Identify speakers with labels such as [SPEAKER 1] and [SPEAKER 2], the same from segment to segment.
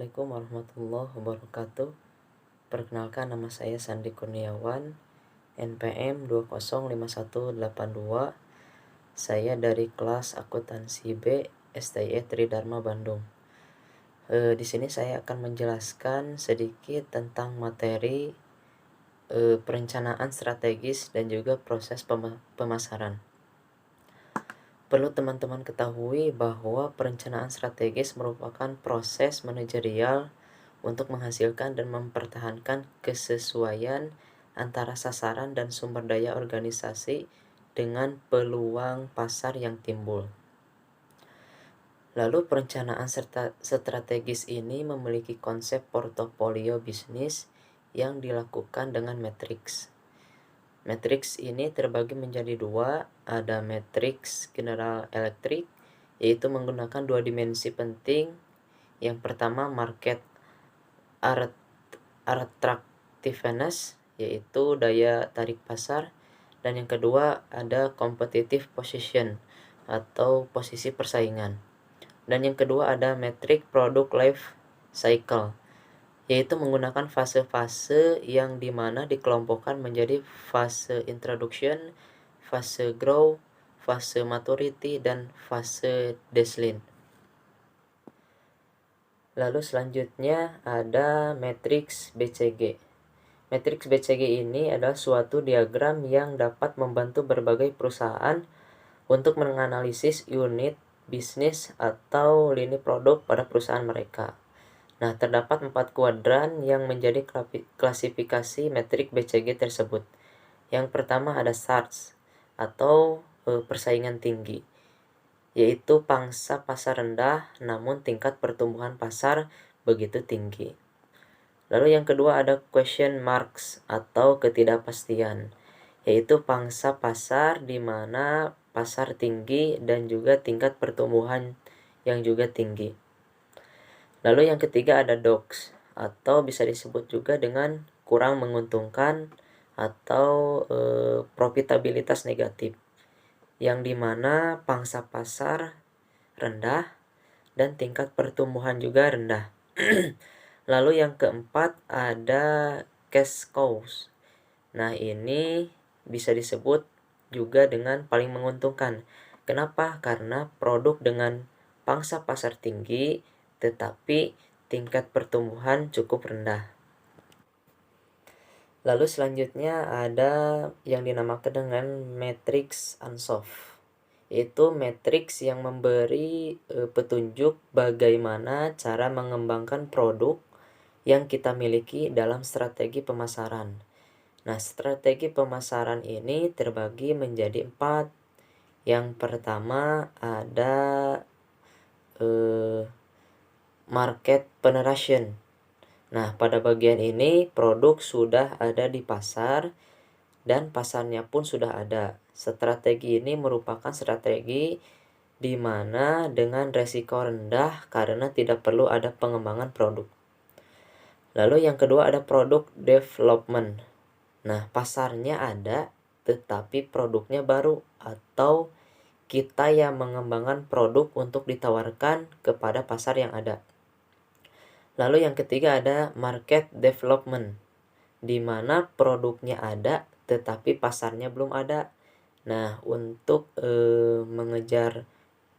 [SPEAKER 1] Assalamualaikum warahmatullahi wabarakatuh. Perkenalkan, nama saya Sandi Kurniawan, NPM 205182. Saya dari kelas akuntansi B STIE Tridharma Bandung. Di sini saya akan menjelaskan sedikit tentang materi perencanaan strategis dan juga proses pemasaran. Perlu teman-teman ketahui bahwa perencanaan strategis merupakan proses manajerial untuk menghasilkan dan mempertahankan kesesuaian antara sasaran dan sumber daya organisasi dengan peluang pasar yang timbul. Lalu perencanaan strategis ini memiliki konsep portofolio bisnis yang dilakukan dengan matriks. Matriks ini terbagi menjadi dua, ada matriks General Electric, yaitu menggunakan dua dimensi penting. Yang pertama market attractiveness, yaitu daya tarik pasar, dan yang kedua ada competitive position atau posisi persaingan. Dan yang kedua ada metric product life cycle, yaitu menggunakan fase-fase yang dimana dikelompokkan menjadi fase introduction, fase grow, fase maturity, dan fase decline. Lalu selanjutnya ada matriks BCG. Matriks BCG ini adalah suatu diagram yang dapat membantu berbagai perusahaan untuk menganalisis unit bisnis atau lini produk pada perusahaan mereka. Nah, terdapat 4 kuadran yang menjadi klasifikasi metrik BCG tersebut. Yang pertama ada SARS atau persaingan tinggi, yaitu pangsa pasar rendah namun tingkat pertumbuhan pasar begitu tinggi. Lalu yang kedua ada question marks atau ketidakpastian, yaitu pangsa pasar di mana pasar tinggi dan juga tingkat pertumbuhan yang juga tinggi. Lalu yang ketiga ada DOX atau bisa disebut juga dengan kurang menguntungkan atau profitabilitas negatif, yang dimana pangsa pasar rendah dan tingkat pertumbuhan juga rendah. Lalu yang keempat ada cash cows. Nah, ini bisa disebut juga dengan paling menguntungkan. Kenapa? Karena produk dengan pangsa pasar tinggi tetapi tingkat pertumbuhan cukup rendah. Lalu selanjutnya ada yang dinamakan dengan matriks Ansoff, yaitu matriks yang memberi petunjuk bagaimana cara mengembangkan produk yang kita miliki dalam strategi pemasaran. Nah, strategi pemasaran ini terbagi menjadi 4. Yang pertama ada market penetration. Nah, pada bagian ini produk sudah ada di pasar dan pasarnya pun sudah ada. Strategi ini merupakan strategi di mana dengan resiko rendah karena tidak perlu ada pengembangan produk. Lalu yang kedua ada product development. Nah, pasarnya ada tetapi produknya baru atau kita yang mengembangkan produk untuk ditawarkan kepada pasar yang ada. Lalu yang ketiga ada market development, di mana produknya ada tetapi pasarnya belum ada. Nah, untuk mengejar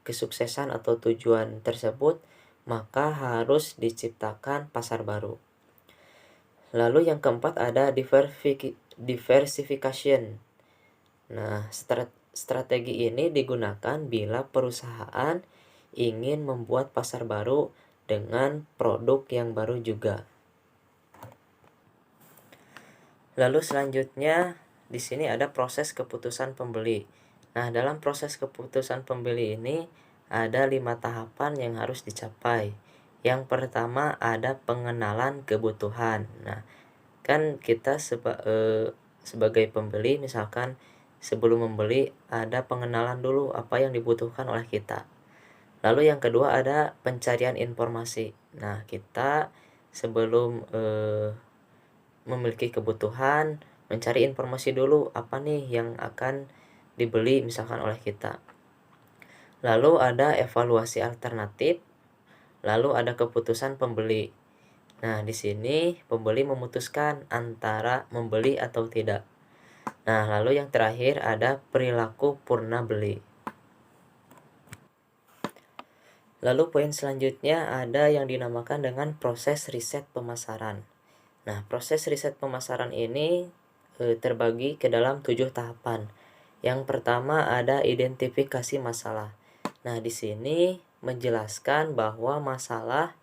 [SPEAKER 1] kesuksesan atau tujuan tersebut, maka harus diciptakan pasar baru. Lalu yang keempat ada diversification. Nah, strategi ini digunakan bila perusahaan ingin membuat pasar baru dengan produk yang baru juga. Lalu selanjutnya di sini ada proses keputusan pembeli. Nah, dalam proses keputusan pembeli ini ada 5 tahapan yang harus dicapai. Yang pertama ada pengenalan kebutuhan. Nah, kan kita sebagai pembeli misalkan sebelum membeli ada pengenalan dulu apa yang dibutuhkan oleh kita. Lalu yang kedua ada pencarian informasi. Nah, kita sebelum memiliki kebutuhan, mencari informasi dulu apa nih yang akan dibeli misalkan oleh kita. Lalu ada evaluasi alternatif. Lalu ada keputusan pembeli. Nah, di sini pembeli memutuskan antara membeli atau tidak. Nah, lalu yang terakhir ada perilaku purna beli. Lalu poin selanjutnya ada yang dinamakan dengan proses riset pemasaran. Nah, proses riset pemasaran ini terbagi ke dalam 7 tahapan. Yang pertama ada identifikasi masalah. Nah, di sini menjelaskan bahwa masalah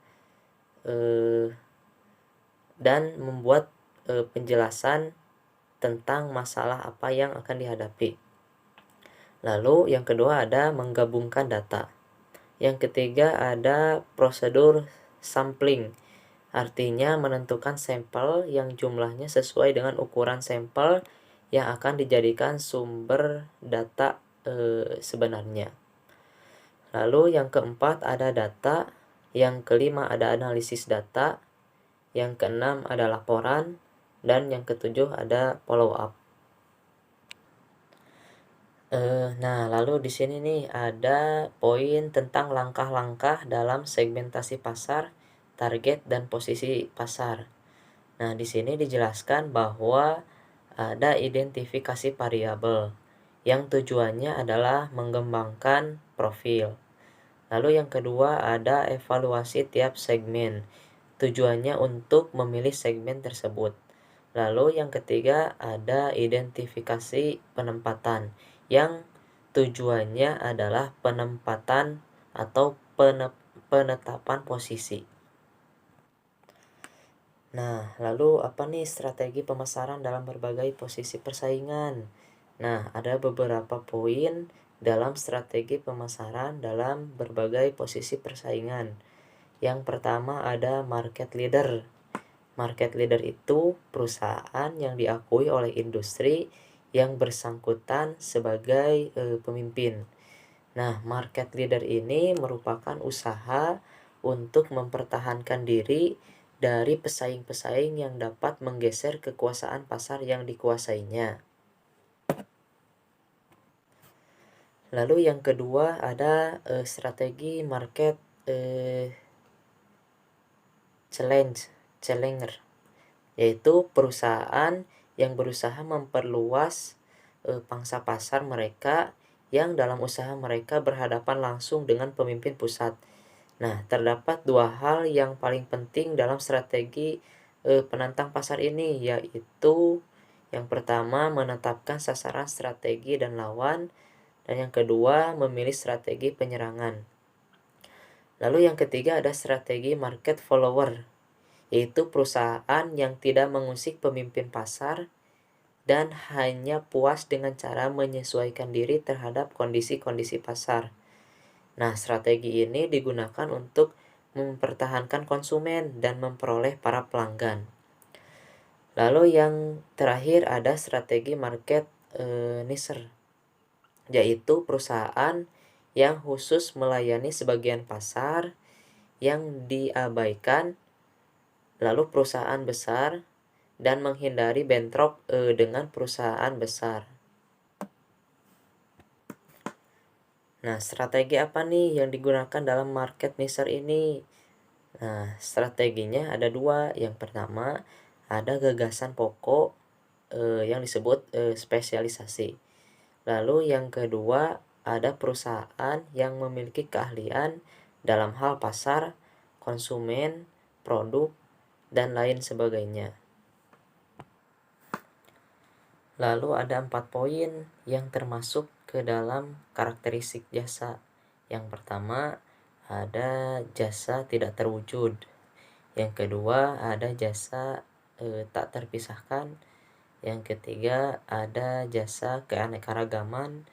[SPEAKER 1] dan membuat penjelasan tentang masalah apa yang akan dihadapi. Lalu yang kedua ada menggabungkan data. Yang ketiga ada prosedur sampling. Artinya menentukan sampel yang jumlahnya sesuai dengan ukuran sampel yang akan dijadikan sumber data sebenarnya. Lalu yang keempat ada data. Yang kelima ada analisis data. Yang keenam ada laporan. Dan yang ketujuh ada follow up. Nah, lalu di sini nih ada poin tentang langkah-langkah dalam segmentasi pasar, target dan posisi pasar. Nah, di sini dijelaskan bahwa ada identifikasi variabel yang tujuannya adalah mengembangkan profil. Lalu yang kedua ada evaluasi tiap segmen. Tujuannya untuk memilih segmen tersebut. Lalu yang ketiga ada identifikasi penempatan yang tujuannya adalah penempatan atau penetapan posisi. Nah, lalu apa nih strategi pemasaran dalam berbagai posisi persaingan? Nah, ada beberapa poin dalam strategi pemasaran dalam berbagai posisi persaingan. Yang pertama ada market leader. Market leader itu perusahaan yang diakui oleh industri yang bersangkutan sebagai pemimpin. Nah, market leader ini merupakan usaha untuk mempertahankan diri dari pesaing-pesaing yang dapat menggeser kekuasaan pasar yang dikuasainya. Lalu yang kedua ada strategi market challenger, yaitu perusahaan yang berusaha memperluas pangsa pasar mereka yang dalam usaha mereka berhadapan langsung dengan pemimpin pusat. Nah, terdapat dua hal yang paling penting dalam strategi penantang pasar ini, yaitu yang pertama menetapkan sasaran strategi dan lawan, dan yang kedua memilih strategi penyerangan. Lalu yang ketiga ada strategi market follower, yaitu perusahaan yang tidak mengusik pemimpin pasar dan hanya puas dengan cara menyesuaikan diri terhadap kondisi-kondisi pasar. Nah, strategi ini digunakan untuk mempertahankan konsumen dan memperoleh para pelanggan. Lalu yang terakhir ada strategi market niche, yaitu perusahaan yang khusus melayani sebagian pasar yang diabaikan, lalu perusahaan besar, dan menghindari bentrok dengan perusahaan besar. Nah, strategi apa nih yang digunakan dalam market niche ini? Nah, strateginya ada dua. Yang pertama, ada gagasan pokok yang disebut spesialisasi. Lalu yang kedua, ada perusahaan yang memiliki keahlian dalam hal pasar, konsumen, produk, dan lain sebagainya. Lalu ada 4 poin yang termasuk ke dalam karakteristik jasa. Yang pertama, ada jasa tidak terwujud. Yang kedua, ada jasa tak terpisahkan. Yang ketiga, ada jasa keanekaragaman.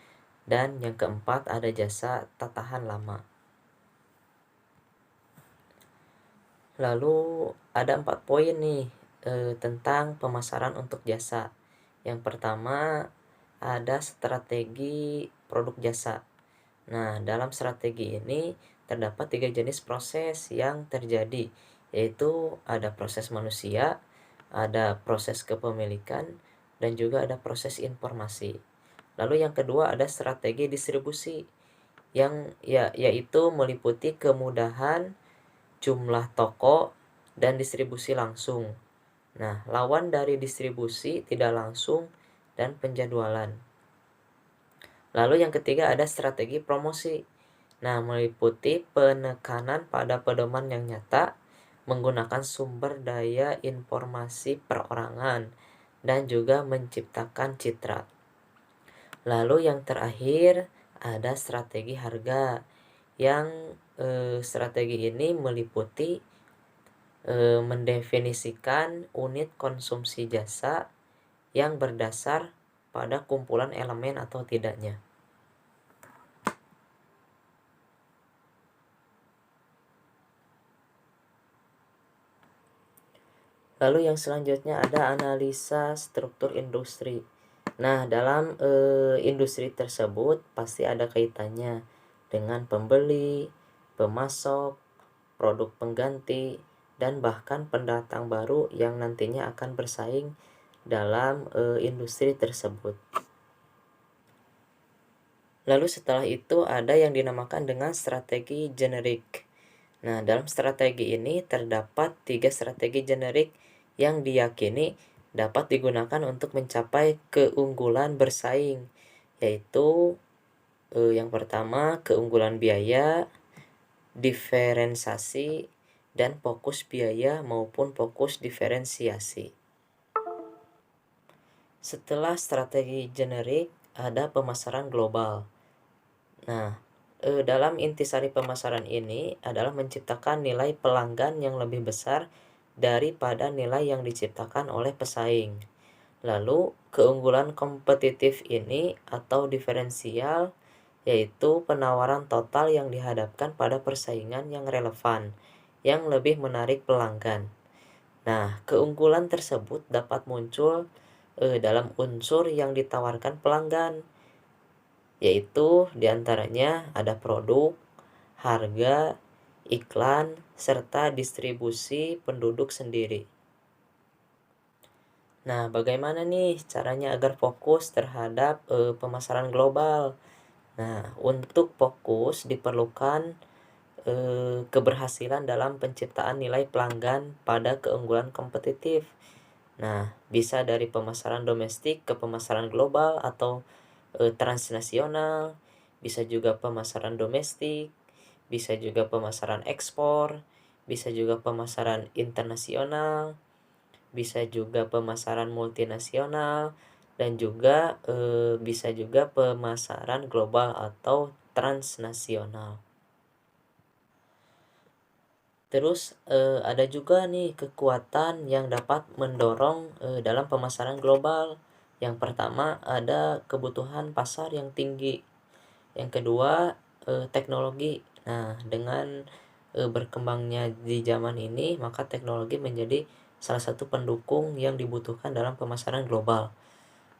[SPEAKER 1] Dan yang keempat, ada jasa tak tahan lama. Lalu ada 4 poin nih tentang pemasaran untuk jasa. Yang pertama, ada strategi produk jasa. Nah, dalam strategi ini terdapat 3 jenis proses yang terjadi, yaitu ada proses manusia, ada proses kepemilikan, dan juga ada proses informasi. Lalu yang kedua ada strategi distribusi, yang yaitu meliputi kemudahan jumlah toko, dan distribusi langsung. Nah, lawan dari distribusi tidak langsung dan penjadwalan. Lalu yang ketiga ada strategi promosi. Nah, meliputi penekanan pada pedoman yang nyata, menggunakan sumber daya informasi perorangan, dan juga menciptakan citra. Lalu yang terakhir ada strategi harga. Yang strategi ini meliputi mendefinisikan unit konsumsi jasa yang berdasar pada kumpulan elemen atau tidaknya. Lalu yang selanjutnya ada analisa struktur industri. Nah, dalam industri tersebut pasti ada kaitannya dengan pembeli, pemasok, produk pengganti, dan bahkan pendatang baru yang nantinya akan bersaing dalam industri tersebut. Lalu setelah itu ada yang dinamakan dengan strategi generik. Nah, dalam strategi ini terdapat 3 strategi generik yang diyakini dapat digunakan untuk mencapai keunggulan bersaing, yaitu yang pertama keunggulan biaya, diferensiasi, dan fokus biaya maupun fokus diferensiasi. Setelah strategi generik ada pemasaran global. Nah, dalam intisari pemasaran ini adalah menciptakan nilai pelanggan yang lebih besar daripada nilai yang diciptakan oleh pesaing. Lalu, keunggulan kompetitif ini atau diferensial yaitu penawaran total yang dihadapkan pada persaingan yang relevan, yang lebih menarik pelanggan. Nah, keunggulan tersebut dapat muncul dalam unsur yang ditawarkan pelanggan, yaitu diantaranya ada produk, harga, iklan, serta distribusi penduduk sendiri. Nah, bagaimana nih caranya agar fokus terhadap pemasaran global? Nah, untuk fokus diperlukan keberhasilan dalam penciptaan nilai pelanggan pada keunggulan kompetitif. Nah, bisa dari pemasaran domestik ke pemasaran global atau transnasional, bisa juga pemasaran domestik, bisa juga pemasaran ekspor, bisa juga pemasaran internasional, bisa juga pemasaran multinasional, dan juga bisa juga pemasaran global atau transnasional. Terus ada juga nih kekuatan yang dapat mendorong dalam pemasaran global. Yang pertama ada kebutuhan pasar yang tinggi. Yang kedua teknologi. Nah, dengan berkembangnya di zaman ini, maka teknologi menjadi salah satu pendukung yang dibutuhkan dalam pemasaran global.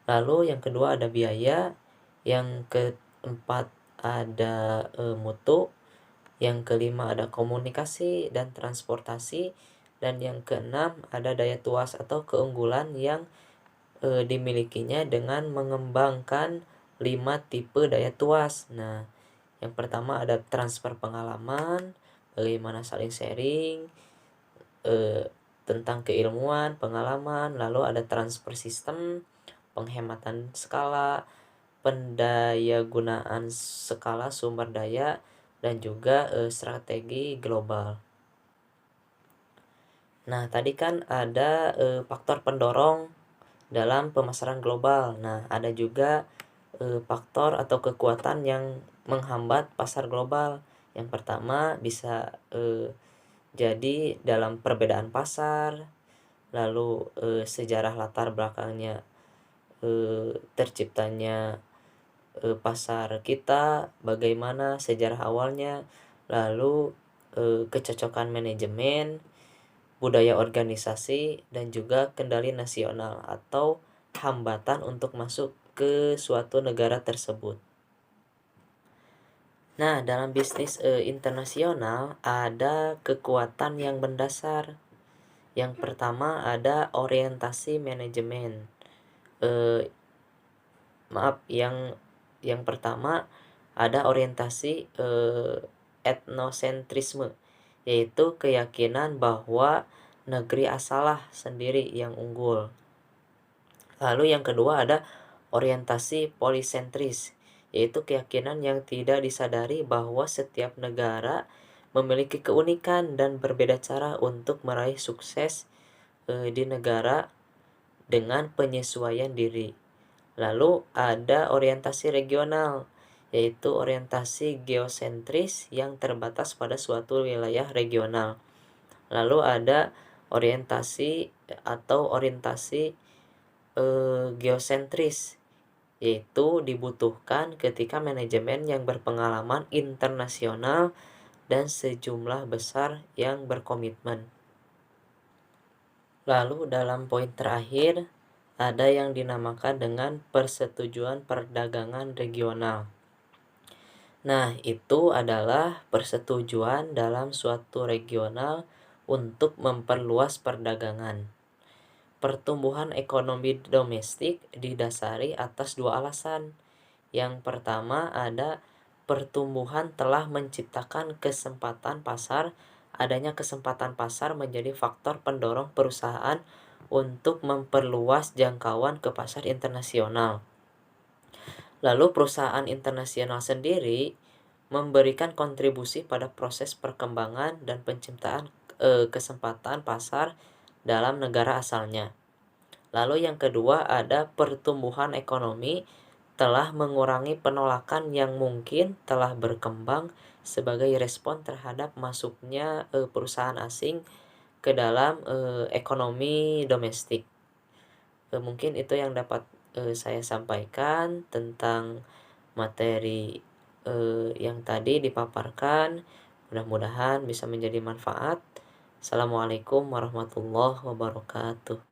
[SPEAKER 1] Lalu yang kedua ada biaya. Yang keempat ada mutu. Yang kelima ada komunikasi dan transportasi, dan yang keenam ada daya tuas atau keunggulan yang dimilikinya dengan mengembangkan 5 tipe daya tuas. Nah, yang pertama ada transfer pengalaman, bagaimana saling sharing tentang keilmuan, pengalaman. Lalu ada transfer sistem, penghematan skala, pendayagunaan skala sumber daya, dan juga strategi global. Nah, tadi kan ada faktor pendorong dalam pemasaran global. Nah, ada juga faktor atau kekuatan yang menghambat pasar global. Yang pertama bisa jadi dalam perbedaan pasar, lalu sejarah latar belakangnya terciptanya pasar kita, bagaimana sejarah awalnya, lalu kecocokan manajemen, budaya organisasi, dan juga kendali nasional atau hambatan untuk masuk ke suatu negara tersebut. Nah, dalam bisnis internasional ada kekuatan yang mendasar. Yang pertama ada orientasi manajemen. Yang pertama ada orientasi etnosentrisme, yaitu keyakinan bahwa negeri asallah sendiri yang unggul. Lalu yang kedua ada orientasi polisentris, yaitu keyakinan yang tidak disadari bahwa setiap negara memiliki keunikan dan berbeda cara untuk meraih sukses di negara dengan penyesuaian diri. Lalu ada orientasi regional, yaitu orientasi geosentris yang terbatas pada suatu wilayah regional. Lalu ada orientasi geosentris, yaitu dibutuhkan ketika manajemen yang berpengalaman internasional dan sejumlah besar yang berkomitmen. Lalu dalam poin terakhir, ada yang dinamakan dengan persetujuan perdagangan regional. Nah, itu adalah persetujuan dalam suatu regional untuk memperluas perdagangan. Pertumbuhan ekonomi domestik didasari atas dua alasan. Yang pertama ada pertumbuhan telah menciptakan kesempatan pasar. Adanya kesempatan pasar menjadi faktor pendorong perusahaan untuk memperluas jangkauan ke pasar internasional. Lalu perusahaan internasional sendiri memberikan kontribusi pada proses perkembangan dan penciptaan kesempatan pasar dalam negara asalnya. Lalu yang kedua ada pertumbuhan ekonomi telah mengurangi penolakan yang mungkin telah berkembang sebagai respon terhadap masuknya perusahaan asing ke dalam ekonomi domestik. Mungkin itu yang dapat saya sampaikan tentang materi yang tadi dipaparkan. Mudah-mudahan bisa menjadi manfaat. Assalamualaikum warahmatullahi wabarakatuh.